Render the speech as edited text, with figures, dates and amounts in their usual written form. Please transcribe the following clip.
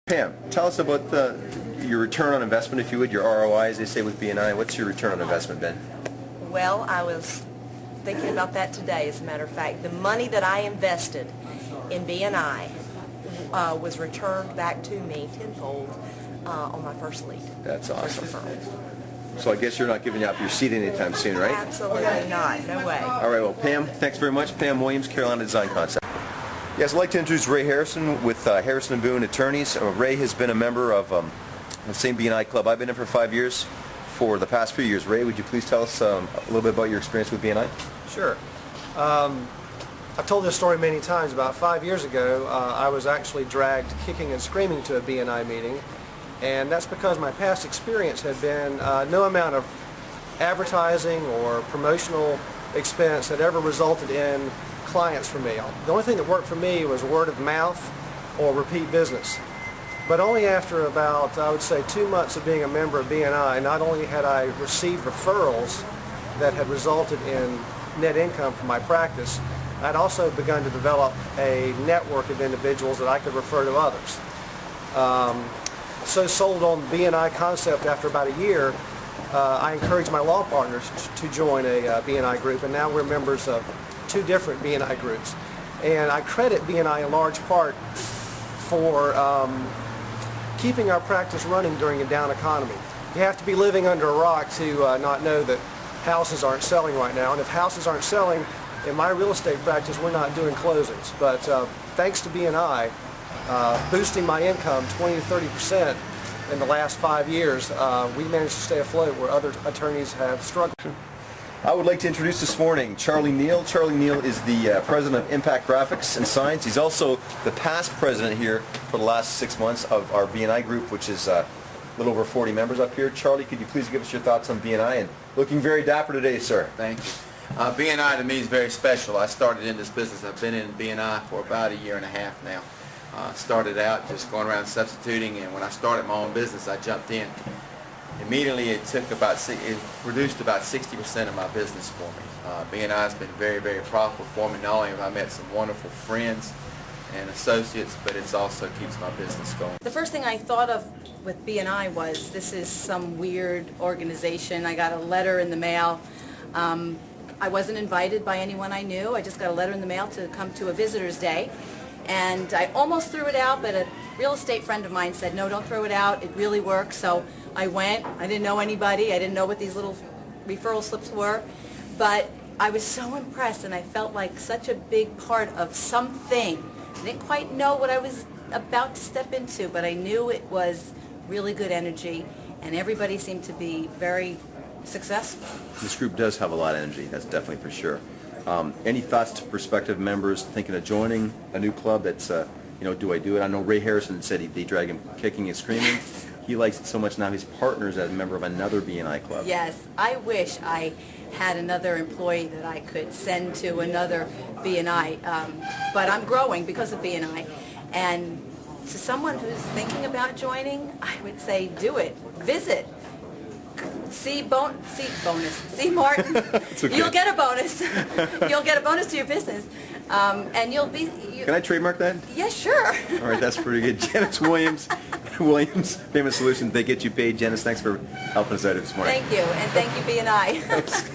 Pam, tell us about your return on investment, if you would, your ROI, as they say with BNI. What's your return on investment been? Well, I was thinking about that today, as a matter of fact. The money that I invested in BNI was returned back to me tenfold on my first lead. That's awesome. So I guess you're not giving up your seat anytime soon, right? Absolutely not. No way. All right, well, Pam, thanks very much. Pam Williams, Carolina Design Concept. Yes, I'd like to introduce Ray Harrison with Harrison & Boone Attorneys. Ray has been a member of the same BNI club I've been in for 5 years for the past few years. Ray, would you please tell us a little bit about your experience with BNI? Sure. I've told this story many times. About 5 years ago, I was actually dragged kicking and screaming to a BNI meeting, and that's because my past experience had been no amount of advertising or promotional expense had ever resulted in clients for me. The only thing that worked for me was word of mouth or repeat business. But only after about, I would say, 2 months of being a member of BNI, not only had I received referrals that had resulted in net income from my practice, I'd also begun to develop a network of individuals that I could refer to others. So sold on the BNI concept after about a year, I encouraged my law partners to join a BNI group, and now we're members of 2 different BNI groups. And I credit BNI in large part for keeping our practice running during a down economy. You have to be living under a rock to not know that houses aren't selling right now. And if houses aren't selling, in my real estate practice, we're not doing closings. But thanks to BNI boosting my income 20 to 30% in the last 5 years, we managed to stay afloat where other attorneys have struggled. I would like to introduce this morning Charlie Neal. Charlie Neal is the president of Impact Graphics and Signs. He's also the past president here for the last 6 months of our BNI group, which is a little over 40 members up here. Charlie, could you please give us your thoughts on BNI? And looking very dapper today, sir. Thank you. BNI to me is very special. I started in this business. I've been in BNI for about a year and a half now. Started out just going around substituting, and when I started my own business, I jumped in. Immediately, it produced about 60% of my business for me. BNI has been very, very profitable for me. Not only have I met some wonderful friends and associates, but it also keeps my business going. The first thing I thought of with BNI was, this is some weird organization. I got a letter in the mail. I wasn't invited by anyone I knew. I just got a letter in the mail to come to a visitor's day. And I almost threw it out, but a real estate friend of mine said, no, don't throw it out. It really works. So I went. I didn't know anybody. I didn't know what these little referral slips were. But I was so impressed, and I felt like such a big part of something. I didn't quite know what I was about to step into, but I knew it was really good energy, and everybody seemed to be very successful. This group does have a lot of energy, that's definitely for sure. Any thoughts to prospective members thinking of joining a new club that's, do I do it? I know Ray Harrison said they drag him kicking and screaming. He likes it so much now he's partners as a member of another BNI club. Yes, I wish I had another employee that I could send to another BNI, but I'm growing because of BNI. And to someone who's thinking about joining, I would say do it. Visit. See Martin. Okay. You'll get a bonus. You'll get a bonus to your business, and you'll be. Can I trademark that? Yeah, sure. All right, that's pretty good. Janice Williams, Payment Solutions. They get you paid. Janice, thanks for helping us out this morning. Thank you, and thank you, BNI.